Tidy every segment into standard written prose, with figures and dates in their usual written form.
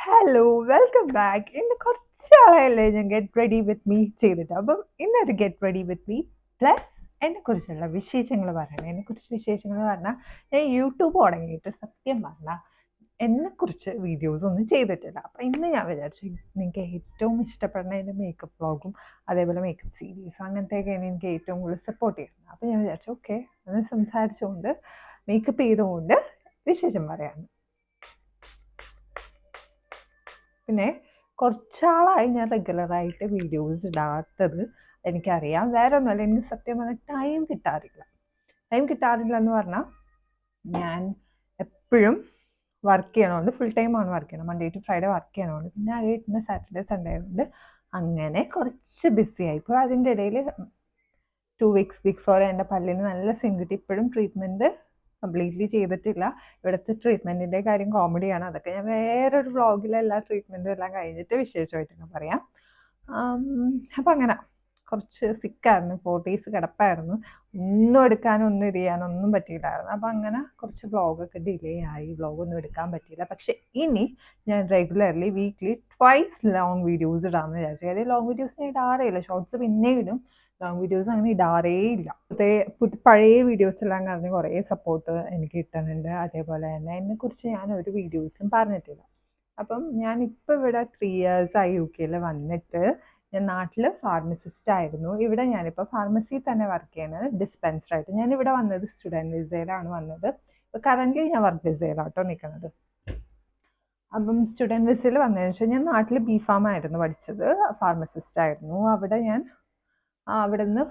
Hello welcome back. ഇന്ന് കുറച്ചാളായല്ലേ ഞാൻ get ready with me ചെയ്തിട്ട്. അപ്പം ഇന്നൊരു get ready with me plus എന്നെക്കുറിച്ചുള്ള വിശേഷങ്ങൾ പറയണം. എന്നെക്കുറിച്ച് വിശേഷങ്ങൾ പറഞ്ഞാൽ ഞാൻ യൂട്യൂബ് തുടങ്ങിയിട്ട് സത്യം പറഞ്ഞാൽ എന്നെക്കുറിച്ച് വീഡിയോസ് ഒന്നും ചെയ്തിട്ടില്ല. അപ്പം ഇന്ന് ഞാൻ വിചാരിച്ചു നിങ്ങൾക്ക് ഏറ്റവും ഇഷ്ടപ്പെടുന്ന എൻ്റെ മേക്കപ്പ് വ്ളോഗും അതേപോലെ മേക്കപ്പ് സീരീസും അങ്ങനത്തെയൊക്കെയാണ് എനിക്ക് ഏറ്റവും കൂടുതൽ സപ്പോർട്ട് ചെയ്യുന്നത്. അപ്പം ഞാൻ വിചാരിച്ചു ഓക്കെ അത് സംസാരിച്ചുകൊണ്ട് മേക്കപ്പ് ചെയ്തുകൊണ്ട് വിശേഷം പറയാമെന്ന്. പിന്നെ കുറച്ചാളായി ഞാൻ റെഗുലറായിട്ട് വീഡിയോസ് ഇടാത്തത് എനിക്കറിയാം. വേറെ ഒന്നുമല്ല, എനിക്ക് സത്യം പറഞ്ഞാൽ ടൈം കിട്ടാറില്ല. എന്ന് പറഞ്ഞാൽ ഞാൻ എപ്പോഴും വർക്ക് ചെയ്യണോണ്ട് ഫുൾ ടൈമാണ് വർക്ക് ചെയ്യണം. മൺഡേ ടു ഫ്രൈഡേ വർക്ക് ചെയ്യണോണ്ട് പിന്നെ അത് കിട്ടുന്ന സാറ്റർഡേ സൺഡേ ആയതുകൊണ്ട് അങ്ങനെ കുറച്ച് ബിസി ആയി. ഇപ്പോൾ അതിൻ്റെ ഇടയിൽ 2 വീക്സ് ബിഫോർ എൻ്റെ പല്ലിന് നല്ല സീൻ കിട്ടി. ഇപ്പോഴും ട്രീറ്റ്മെൻറ്റ് കംപ്ലീറ്റ്ലി ചെയ്തിട്ടില്ല. ഇവിടുത്തെ ട്രീറ്റ്മെൻറ്റിൻ്റെ കാര്യം കോമഡിയാണ്. അതൊക്കെ ഞാൻ വേറൊരു വ്ളോഗിൽ എല്ലാ ട്രീറ്റ്മെൻറ്റും എല്ലാം കഴിഞ്ഞിട്ട് വിശേഷമായിട്ടൊക്കെ പറയാം. അപ്പം അങ്ങനെ കുറച്ച് സിക്കായിരുന്നു, 4 ഡേയ്സ് കിടപ്പായിരുന്നു. ഒന്നും എടുക്കാനും ഒന്നും ഇത് ചെയ്യാനും ഒന്നും പറ്റിയില്ലായിരുന്നു. അപ്പം അങ്ങനെ കുറച്ച് വ്ളോഗൊക്കെ ഡിലേ ആയി, വ്ളോഗൊന്നും എടുക്കാൻ പറ്റിയില്ല. പക്ഷേ ഇനി ഞാൻ regularly weekly twice long videos ഇടാമെന്ന് വിചാരിച്ചു. കാര്യം ലോങ് വീഡിയോസ് ഞാൻ ഇടാറേയില്ല, ഷോർട്സ് പിന്നെ ഇടും, ലോങ് വീഡിയോസ് അങ്ങനെ ഇടാറേ ഇല്ല. പഴയ വീഡിയോസ് എല്ലാം കാരണം കുറേ സപ്പോർട്ട് എനിക്ക് കിട്ടുന്നുണ്ട്. അതേപോലെ തന്നെ എന്നെക്കുറിച്ച് ഞാൻ ഒരു വീഡിയോസിലും പറഞ്ഞിട്ടില്ല. അപ്പം ഞാനിപ്പോൾ ഇവിടെ 3 ഇയേഴ്സായി യു കെയിൽ വന്നിട്ട്. ഞാൻ നാട്ടിൽ ഫാർമസിസ്റ്റ് ആയിരുന്നു. ഇവിടെ ഞാനിപ്പോൾ ഫാർമസിയിൽ തന്നെ വർക്ക് ചെയ്യണത് ഡിസ്പെൻസറായിട്ട്. ഞാനിവിടെ വന്നത് സ്റ്റുഡൻറ്റ് വിസയിലാണ് വന്നത്. ഇപ്പോൾ കറൻ്റ്ലി ഞാൻ വർക്ക് വിസയിലാട്ടോ നിൽക്കുന്നത്. അപ്പം സ്റ്റുഡൻറ്റ് വിസയിൽ വന്നതെന്ന് വെച്ചാൽ ഞാൻ നാട്ടിൽ ബി ഫാം ആയിരുന്നു പഠിച്ചത്, ഫാർമസിസ്റ്റ് ആയിരുന്നു. അവിടെ ഞാൻ അവിടെ നിന്ന്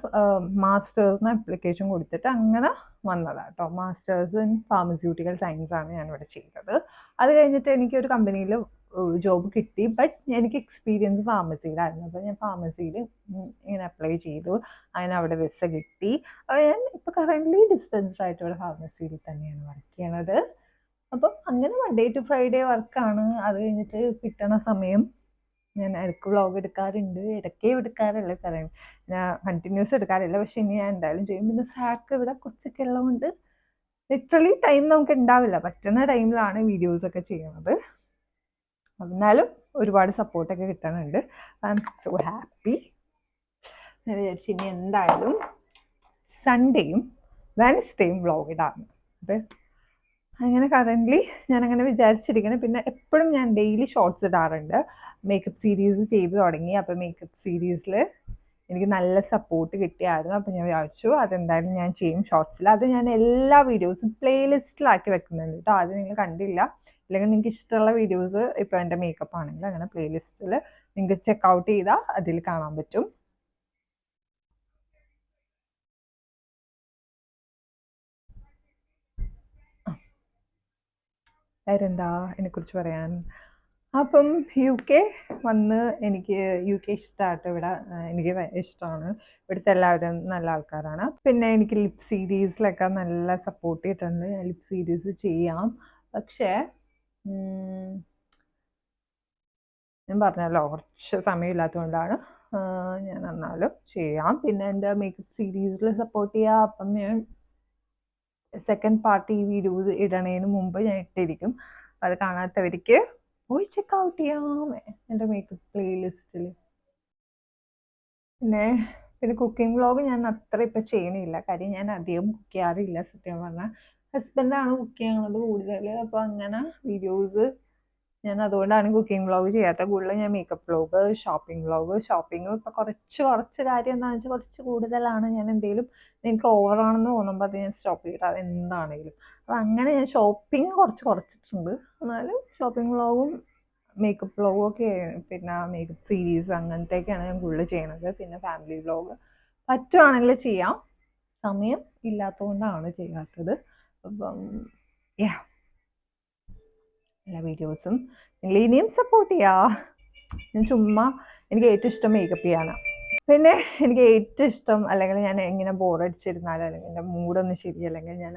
മാസ്റ്റേഴ്സിന് അപ്ലിക്കേഷൻ കൊടുത്തിട്ട് അങ്ങനെ വന്നതാണ് കേട്ടോ. മാസ്റ്റേഴ്സ് ഇൻ ഫാർമസ്യൂട്ടിക്കൽ സയൻസ് ആണ് ഞാനിവിടെ ചെയ്തത്. അത് കഴിഞ്ഞിട്ട് എനിക്കൊരു കമ്പനിയിൽ ജോബ് കിട്ടി. ബട്ട് എനിക്ക് എക്സ്പീരിയൻസ് ഫാർമസിയിലായിരുന്നു. അപ്പോൾ ഞാൻ ഫാർമസിയിൽ ഇങ്ങനെ അപ്ലൈ ചെയ്തു, അങ്ങനെ അവിടെ വിസ കിട്ടി. അപ്പോൾ ഞാൻ ഇപ്പോൾ കറൻ്റ്ലി ഡിസ്പെൻസറായിട്ട് ഇവിടെ ഫാർമസിയിൽ തന്നെയാണ് വർക്ക് ചെയ്യണത്. അപ്പം അങ്ങനെ മൺഡേ ടു ഫ്രൈഡേ വർക്കാണ്. അത് കഴിഞ്ഞിട്ട് കിട്ടണ സമയം ഞാൻ ഇടയ്ക്ക് വ്ളോഗ് എടുക്കാറുണ്ട്, ഇടയ്ക്കേ എടുക്കാറില്ല. കാരണം ഞാൻ കണ്ടിന്യൂസ് എടുക്കാറില്ല. പക്ഷെ ഇനി ഞാൻ എന്തായാലും ചെയ്യും. പിന്നെ സാക്ക് ഇവിടെ കൊച്ചൊക്കെ ഉള്ളതുകൊണ്ട് ലിറ്ററലി ടൈം നമുക്ക് ഉണ്ടാവില്ല. പറ്റുന്ന ടൈമിലാണ് വീഡിയോസൊക്കെ ചെയ്യുന്നത്. എന്നാലും ഒരുപാട് സപ്പോർട്ടൊക്കെ കിട്ടുന്നുണ്ട്. I M so happy. ഞാൻ വിചാരിച്ചു ഇനി എന്തായാലും സൺഡേയും വെനസ്ഡേയും വ്ളോഗ് ഇടാറുണ്ട്. അപ്പം അങ്ങനെ കറൻ്റ്ലി ഞാനങ്ങനെ വിചാരിച്ചിരിക്കണം. പിന്നെ എപ്പോഴും ഞാൻ ഡെയിലി ഷോർട്സ് ഇടാറുണ്ട്. മേക്കപ്പ് സീരീസ് ചെയ്ത് തുടങ്ങി. അപ്പോൾ മേക്കപ്പ് സീരീസിൽ എനിക്ക് നല്ല സപ്പോർട്ട് കിട്ടിയായിരുന്നു. അപ്പോൾ ഞാൻ വിചാരിച്ചു അതെന്തായാലും ഞാൻ ചെയ്യും ഷോർട്സിൽ. അത് ഞാൻ എല്ലാ വീഡിയോസും പ്ലേലിസ്റ്റിലാക്കി വെക്കുന്നുണ്ട് കേട്ടോ. അത് നിങ്ങൾ കണ്ടില്ല, അല്ലെങ്കിൽ നിങ്ങൾക്ക് ഇഷ്ടമുള്ള വീഡിയോസ് ഇപ്പോൾ എൻ്റെ മേക്കപ്പ് ആണെങ്കിൽ അങ്ങനെ പ്ലേലിസ്റ്റിൽ നിങ്ങൾക്ക് ചെക്കൗട്ട് ചെയ്താൽ അതിൽ കാണാൻ പറ്റും. വേറെന്താ എന്നെക്കുറിച്ച് പറയാൻ? അപ്പം യു കെ വന്ന് എനിക്ക് യു കെ ഇഷ്ടമായിട്ട്. ഇവിടെ എനിക്ക് ഇഷ്ടമാണ്. ഇവിടുത്തെ എല്ലാവരും നല്ല ആൾക്കാരാണ്. പിന്നെ എനിക്ക് ലിപ് സീരീസിലൊക്കെ നല്ല സപ്പോർട്ട് ചെയ്തിട്ടുണ്ട്. ഞാൻ ലിപ് സീരീസ് ചെയ്യാം, പക്ഷേ ഞാൻ പറഞ്ഞല്ലോ കുറച്ച് സമയമില്ലാത്തതുകൊണ്ടാണ്. ഞാൻ എന്നാലും ചെയ്യാം. പിന്നെ എൻ്റെ മേക്കപ്പ് സീരീസിൽ സപ്പോർട്ട് ചെയ്യാം. അപ്പം ഞാൻ സെക്കൻഡ് പാർട്ട് ഈ വീഡിയോസ് ഇടണതിന് മുമ്പ് ഞാൻ ഇട്ടിരിക്കും. അത് കാണാത്തവർക്ക് പോയി ചെക്കൗട്ട് ചെയ്യാം എൻ്റെ മേക്കപ്പ് പ്ലേലിസ്റ്റിൽ. പിന്നെ പിന്നെ കുക്കിംഗ് വ്ളോഗ് ഞാൻ അത്ര ഇപ്പം ചെയ്യണില്ല. കാര്യം ഞാൻ അധികം കുക്ക് ചെയ്യാറില്ല. സത്യം പറഞ്ഞാൽ ഹസ്ബൻഡാണ് കുക്ക് ചെയ്യുന്നത് കൂടുതൽ. അപ്പോൾ അങ്ങനെ വീഡിയോസ് ഞാൻ അതുകൊണ്ടാണ് കുക്കിംഗ് വ്ളോഗ് ചെയ്യാത്ത. കൂടുതൽ ഞാൻ makeup vlog, shopping vlog. Shopping ഇപ്പോൾ കുറച്ച് കാര്യം എന്താണെന്ന് വെച്ചാൽ കുറച്ച് കൂടുതലാണ്. ഞാൻ എന്തെങ്കിലും എനിക്ക് ഓവറാണെന്ന് തോന്നുമ്പോൾ അത് ഞാൻ സ്റ്റോപ്പ് ചെയ്തിട്ട് എന്താണെങ്കിലും. അപ്പോൾ അങ്ങനെ ഞാൻ ഷോപ്പിംഗ് കുറച്ചിട്ടുണ്ട്. എന്നാലും ഷോപ്പിംഗ് വ്ളോഗും മേക്കപ്പ് വ്ളോഗും ഒക്കെ, പിന്നെ മേക്കപ്പ് സീരീസ് അങ്ങനത്തെയൊക്കെയാണ് ഞാൻ കൂടുതൽ ചെയ്യണത്. പിന്നെ ഫാമിലി വ്ളോഗ് പറ്റുവാണെങ്കിൽ ചെയ്യാം, സമയം ഇല്ലാത്തതുകൊണ്ടാണ് ചെയ്യാത്തത്. അപ്പം എല്ലാ വീഡിയോസും നിങ്ങൾ ഇനിയും സപ്പോർട്ട് ചെയ്യാം. ഞാൻ ചുമ്മാ എനിക്ക് ഏറ്റവും ഇഷ്ടം മേക്കപ്പ് ചെയ്യാനാണ്. പിന്നെ എനിക്ക് ഏറ്റവും ഇഷ്ടം, അല്ലെങ്കിൽ ഞാൻ എങ്ങനെ ബോറടിച്ചിരുന്നാലും അല്ലെങ്കിൽ എൻ്റെ മൂഡൊന്നും ശരിയല്ലെങ്കിൽ ഞാൻ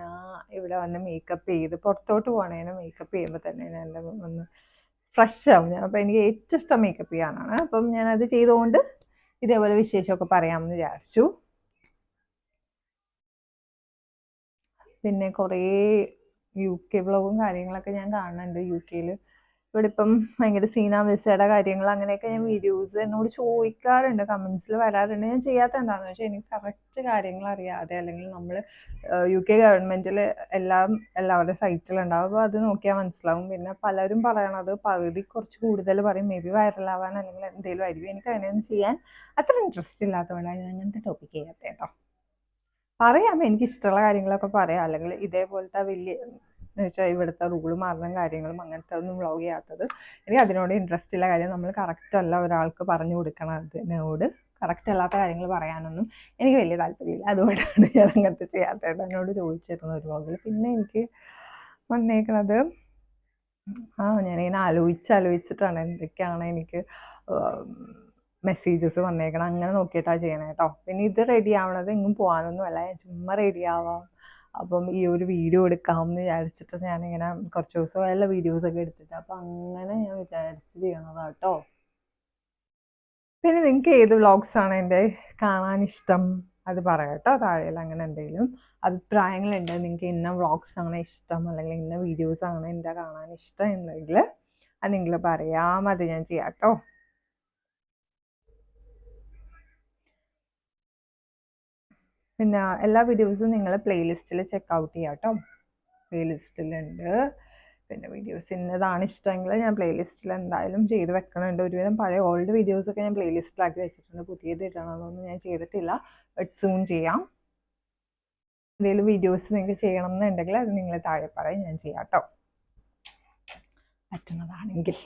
ഇവിടെ വന്ന് മേക്കപ്പ് ചെയ്ത് പുറത്തോട്ട് പോകണേന് മേക്കപ്പ് ചെയ്യുമ്പോൾ തന്നെ ഞാൻ എൻ്റെ ഒന്ന് ഫ്രഷ് ആവും ഞാൻ. അപ്പോൾ എനിക്ക് ഏറ്റവും ഇഷ്ടം മേക്കപ്പ് ചെയ്യാനാണ്. അപ്പം ഞാനത് ചെയ്തുകൊണ്ട് ഇതേപോലെ വിശേഷമൊക്കെ പറയാമെന്ന് വിചാരിച്ചു. പിന്നെ കുറേ യു കെ വ്ളോഗും കാര്യങ്ങളൊക്കെ ഞാൻ കാണുന്നുണ്ട്. യു കെയിൽ ഇവിടെ ഇപ്പം ഭയങ്കര സീന വിസയുടെ കാര്യങ്ങൾ അങ്ങനെയൊക്കെ ഞാൻ വീഡിയോസ് എന്നോട് ചോദിക്കാറുണ്ട്, കമൻസിൽ വരാറുണ്ട്. ഞാൻ ചെയ്യാത്ത എന്താണെന്ന് വെച്ചാൽ എനിക്ക് കറക്റ്റ് കാര്യങ്ങൾ അറിയാതെ, അല്ലെങ്കിൽ നമ്മൾ UK ഗവൺമെൻറ്റിൽ എല്ലാവരുടെ സൈറ്റിലുണ്ടാവും. അപ്പോൾ അത് നോക്കിയാൽ മനസ്സിലാവും. പിന്നെ പലരും പറയണത് പകുതി കുറച്ച് കൂടുതൽ പറയും, മേ ബി വൈറലാവാൻ അല്ലെങ്കിൽ എന്തെങ്കിലും ആയിരിക്കും. എനിക്ക് അതിനൊന്നും ചെയ്യാൻ അത്ര ഇൻട്രസ്റ്റ് ഇല്ലാത്തതുകൊണ്ടാണ് ഞാൻ അങ്ങനത്തെ ടോപ്പിക് ചെയ്യാത്തത് കേട്ടോ. പറയാം, എനിക്കിഷ്ടമുള്ള കാര്യങ്ങളൊക്കെ പറയാം. അല്ലെങ്കിൽ ഇതേപോലത്തെ വലിയ എന്ന് വെച്ചാൽ ഇവിടുത്തെ റൂള് മാറുന്ന കാര്യങ്ങളും അങ്ങനത്തെ ഒന്നും വ്ളോഗ് ചെയ്യാത്തത് എനിക്ക് അതിനോട് ഇൻട്രസ്റ്റ് ഇല്ല. കാര്യം നമ്മൾ കറക്റ്റ് അല്ല ഒരാൾക്ക് പറഞ്ഞു കൊടുക്കണതിനോട് കറക്റ്റ് അല്ലാത്ത കാര്യങ്ങൾ പറയാനൊന്നും എനിക്ക് വലിയ താല്പര്യമില്ല. അതുകൊണ്ടാണ് ഞാൻ അങ്ങനത്തെ ചെയ്യാത്തത്. എന്നോട് ചോദിച്ചിരുന്നു ഒരു വ്ളോഗിൽ. പിന്നെ എനിക്ക് വന്നേക്കണത് ഞാനിങ്ങനെ ആലോചിച്ചിട്ടാണ് എന്തൊക്കെയാണ് എനിക്ക് മെസ്സേജസ് വന്നേക്കണം, അങ്ങനെ നോക്കിയിട്ടാണ് ചെയ്യണേ കേട്ടോ. പിന്നെ ഇത് റെഡി ആവണത് എങ്ങും പോകാനൊന്നും അല്ല, ഞാൻ ചുമ്മാ റെഡി ആവാം, അപ്പം ഈ ഒരു വീഡിയോ എടുക്കാം എന്ന് വിചാരിച്ചിട്ട് ഞാനിങ്ങനെ കുറച്ച് ദിവസം എല്ലാ വീഡിയോസൊക്കെ എടുത്തിട്ട്, അപ്പം അങ്ങനെ ഞാൻ വിചാരിച്ച് ചെയ്യണതാണ് കേട്ടോ. പിന്നെ നിങ്ങൾക്ക് ഏത് വ്ളോഗ്സാണ് എൻ്റെ കാണാൻ ഇഷ്ടം അത് പറയാം കേട്ടോ താഴെയിൽ. അങ്ങനെ എന്തെങ്കിലും അഭിപ്രായങ്ങളുണ്ട്, നിങ്ങൾക്ക് ഇന്ന വ്ളോഗ്സാണ് ഇഷ്ടം അല്ലെങ്കിൽ ഇന്ന വീഡിയോസാണ് എൻ്റെ കാണാൻ ഇഷ്ടം എന്നുണ്ടെങ്കിൽ അത് നിങ്ങൾ പറയാം, അത് ഞാൻ ചെയ്യാം കേട്ടോ. പിന്നെ എല്ലാ വീഡിയോസും നിങ്ങൾ പ്ലേലിസ്റ്റിൽ ചെക്കൗട്ട് ചെയ്യാം കേട്ടോ. പ്ലേലിസ്റ്റിലുണ്ട്. പിന്നെ വീഡിയോസ് ഇന്നതാണ് ഇഷ്ടമെങ്കിൽ ഞാൻ പ്ലേലിസ്റ്റിൽ എന്തായാലും ചെയ്ത് വെക്കണുണ്ട്. ഒരുവിധം പഴയ ഓൾഡ് വീഡിയോസൊക്കെ ഞാൻ പ്ലേലിസ്റ്റിലാക്കി വെച്ചിട്ടുണ്ട്. പുതിയത് ഇടണമെന്നൊന്നും ഞാൻ ചെയ്തിട്ടില്ല, ബട്ട് സൂൺ ചെയ്യാം. എന്തെങ്കിലും വീഡിയോസ് നിങ്ങൾക്ക് ചെയ്യണം എന്നുണ്ടെങ്കിൽ അത് നിങ്ങൾ താഴെ പറയും, ഞാൻ ചെയ്യാം കേട്ടോ, പറ്റുന്നതാണെങ്കിൽ.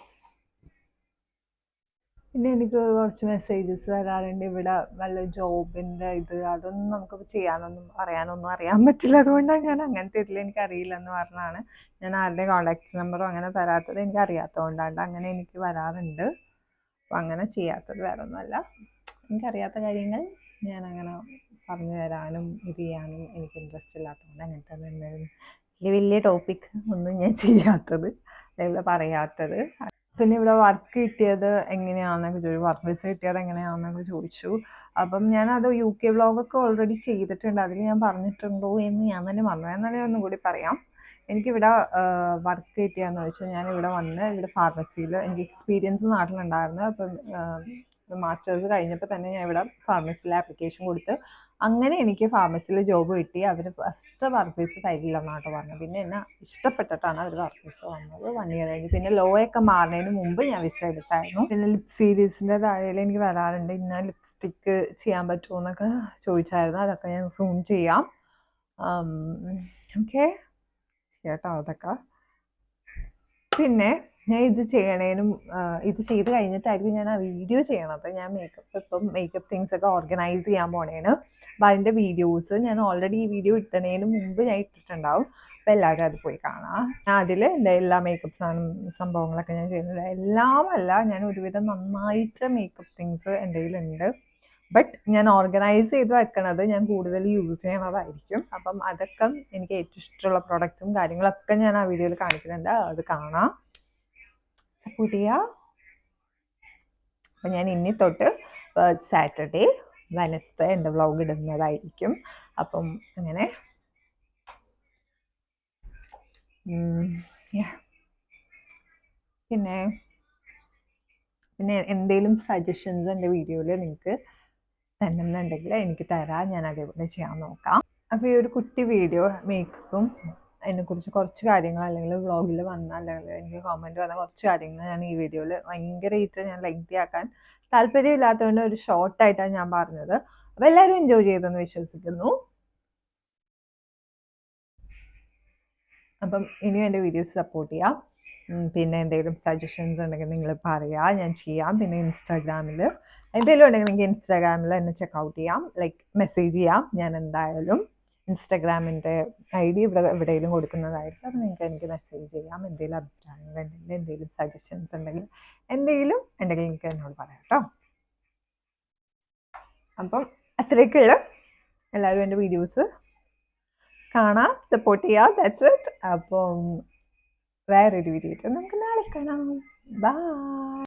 പിന്നെ എനിക്ക് കുറച്ച് മെസ്സേജസ് വരാറുണ്ട്, ഇവിടെ വല്ല ജോബിൻ്റെ അതൊന്നും നമുക്ക് അറിയാനൊന്നും അറിയാൻ പറ്റില്ല. അതുകൊണ്ടാണ് ഞാൻ അങ്ങനത്തെ ഇതിൽ എനിക്കറിയില്ല എന്ന് പറഞ്ഞാണ് ഞാൻ ആരുടെ കോൺടാക്ട് നമ്പറോ അങ്ങനെ തരാത്തത്. എനിക്ക് അറിയാത്തതുകൊണ്ടാണ് അങ്ങനെ എനിക്ക് വരാറുണ്ട്. അപ്പം അങ്ങനെ ചെയ്യാത്തത് വേറെ ഒന്നുമല്ല, എനിക്കറിയാത്ത കാര്യങ്ങൾ ഞാൻ അങ്ങനെ പറഞ്ഞു തരാനും ഇത് ചെയ്യാനും എനിക്ക് ഇൻട്രസ്റ്റ് ഇല്ലാത്തതുകൊണ്ട് അങ്ങനത്തെ വലിയ വലിയ ടോപ്പിക് ഒന്നും ഞാൻ ചെയ്യാത്തത് അല്ലെങ്കിൽ പറയാത്തത്. പിന്നെ ഇവിടെ വർക്ക് കിട്ടിയത് എങ്ങനെയാണെന്നൊക്കെ ചോദിച്ചു, വർക്ക് വിസ കിട്ടിയത് എങ്ങനെയാണെന്നൊക്കെ ചോദിച്ചു. അപ്പം ഞാനത് UK വ്ളോഗൊക്കെ ഓൾറെഡി ചെയ്തിട്ടുണ്ട്, അതിൽ ഞാൻ പറഞ്ഞിട്ടുണ്ടോ എന്ന് ഞാൻ തന്നെ മറന്നു. എന്നാലും ഒന്നും കൂടി പറയാം. എനിക്കിവിടെ വർക്ക് കിട്ടിയെന്ന് വെച്ചാൽ ഞാനിവിടെ വന്ന് ഇവിടെ ഫാർമസിയിൽ എനിക്ക് എക്സ്പീരിയൻസ് നാട്ടിലുണ്ടായിരുന്നു. അപ്പം മാസ്റ്റേഴ്സ് കഴിഞ്ഞപ്പോൾ തന്നെ ഞാൻ ഇവിടെ ഫാർമസിയിൽ ആപ്ലിക്കേഷൻ കൊടുത്ത് അങ്ങനെ എനിക്ക് ഫാർമസിയിൽ ജോബ് കിട്ടി. അവർ ഫസ്റ്റ് വർക്ക് വിസ തരില്ലെന്നാട്ടോ പറഞ്ഞത്. പിന്നെ എന്നെ ഇഷ്ടപ്പെട്ടിട്ടാണ് അവർ വർക്ക് വിസ വന്നത്. 1 ഇയർ കഴിഞ്ഞ് പിന്നെ ലോ ഒക്കെ മാറുന്നതിന് മുമ്പ് ഞാൻ വിസ എടുത്തായിരുന്നു. പിന്നെ ലിപ് സീരീസിൻ്റെ താഴെ എനിക്ക് വരാറുണ്ട്, ഇന്ന ലിപ്സ്റ്റിക്ക് ചെയ്യാൻ പറ്റുമോ എന്നൊക്കെ ചോദിച്ചായിരുന്നു. അതൊക്കെ ഞാൻ സൂം ചെയ്യാം. ഓക്കെ കേട്ടോ അതൊക്കെ. പിന്നെ ഞാൻ ഇത് ചെയ്യണേനും ഇത് ചെയ്ത് കഴിഞ്ഞിട്ടായിരിക്കും ഞാൻ ആ വീഡിയോ ചെയ്യണത്. ഞാൻ മേക്കപ്പ് തിങ്സ് ഒക്കെ ഓർഗനൈസ് ചെയ്യാൻ പോണേന്. അപ്പം അതിൻ്റെ വീഡിയോസ് ഞാൻ ഓൾറെഡി ഈ വീഡിയോ ഇട്ടണേന് മുമ്പ് ഞാൻ ഇട്ടിട്ടുണ്ടാവും. അപ്പോൾ എല്ലാവരും അത് പോയി കാണാം. ഞാൻ അതിൽ എൻ്റെ എല്ലാ മേക്കപ്പ് സംഭവങ്ങളൊക്കെ ഞാൻ ചെയ്യുന്നത്. എല്ലാമല്ല, ഞാൻ ഒരുവിധം നന്നായിട്ട് മേക്കപ്പ് തിങ്സ് എൻ്റെ കയ്യിലുണ്ട്. ബട്ട് ഞാൻ ഓർഗനൈസ് ചെയ്ത് വെക്കണത് ഞാൻ കൂടുതൽ യൂസ് ചെയ്യണതായിരിക്കും. അപ്പം അതൊക്കെ എനിക്ക് ഏറ്റവും ഇഷ്ടമുള്ള പ്രൊഡക്റ്റും കാര്യങ്ങളൊക്കെ ഞാൻ ആ വീഡിയോയിൽ കാണിക്കുന്നുണ്ട്, അത് കാണാം, സപ്പോർട്ട് ചെയ്യുക. അപ്പം ഞാൻ ഇനി തൊട്ട് സാറ്റർഡേ വെനസ്ഡേ എൻ്റെ വ്ളോഗ് ഇടുന്നതായിരിക്കും. അപ്പം അങ്ങനെ പിന്നെ എന്തെങ്കിലും സജഷൻസ് എൻ്റെ വീഡിയോയിൽ നിങ്ങൾക്ക് തന്നെന്നുണ്ടെങ്കിൽ എനിക്ക് തരാം, ഞാൻ അതേപോലെ ചെയ്യാൻ നോക്കാം. അപ്പോൾ ഈ ഒരു കുട്ടി വീഡിയോ മേക്കപ്പും അതിനെക്കുറിച്ച് കുറച്ച് കാര്യങ്ങൾ അല്ലെങ്കിൽ വ്ളോഗിൽ വന്ന അല്ലെങ്കിൽ എനിക്ക് കോമൻറ്റ് വന്ന കുറച്ച് കാര്യങ്ങൾ ഞാൻ ഈ വീഡിയോയിൽ ഭയങ്കരമായിട്ട് ഞാൻ ലെങ്തി ആക്കാൻ താല്പര്യമില്ലാത്തതുകൊണ്ട് ഒരു ഷോർട്ടായിട്ടാണ് ഞാൻ പറഞ്ഞത്. അപ്പോൾ എല്ലാവരും എൻജോയ് ചെയ്തെന്ന് വിശ്വസിക്കുന്നു. അപ്പം ഇനിയും എൻ്റെ വീഡിയോസ് സപ്പോർട്ട് ചെയ്യാം. പിന്നെ എന്തെങ്കിലും സജഷൻസ് ഉണ്ടെങ്കിൽ നിങ്ങൾ പറയുക, ഞാൻ ചെയ്യാം. പിന്നെ ഇൻസ്റ്റാഗ്രാമിൽ എന്തെങ്കിലും ഉണ്ടെങ്കിൽ നിങ്ങൾക്ക് ഇൻസ്റ്റാഗ്രാമിൽ എന്നെ ചെക്കൗട്ട് ചെയ്യാം, ലൈക്ക് മെസ്സേജ് ചെയ്യാം. ഞാൻ എന്തായാലും ഇൻസ്റ്റാഗ്രാമിൻ്റെ ID എവിടെയെങ്കിലും കൊടുക്കുന്നതായിരിക്കും. അപ്പോൾ നിങ്ങൾക്ക് എനിക്ക് മെസ്സേജ് ചെയ്യാം. എന്തെങ്കിലും അഭിപ്രായങ്ങളുണ്ടെങ്കിൽ എന്തെങ്കിലും സജഷൻസ് ഉണ്ടെങ്കിൽ എന്തെങ്കിലും നിങ്ങൾക്ക് എന്നോട് പറയാം കേട്ടോ. അപ്പം അത്രയൊക്കെയുള്ള എല്ലാവരും എൻ്റെ വീഡിയോസ് കാണാം, സപ്പോർട്ട് ചെയ്യാം. That's it. അപ്പം വേറൊരു വീഡിയോ നമുക്ക് നാളെ കാണാം. ബൈ.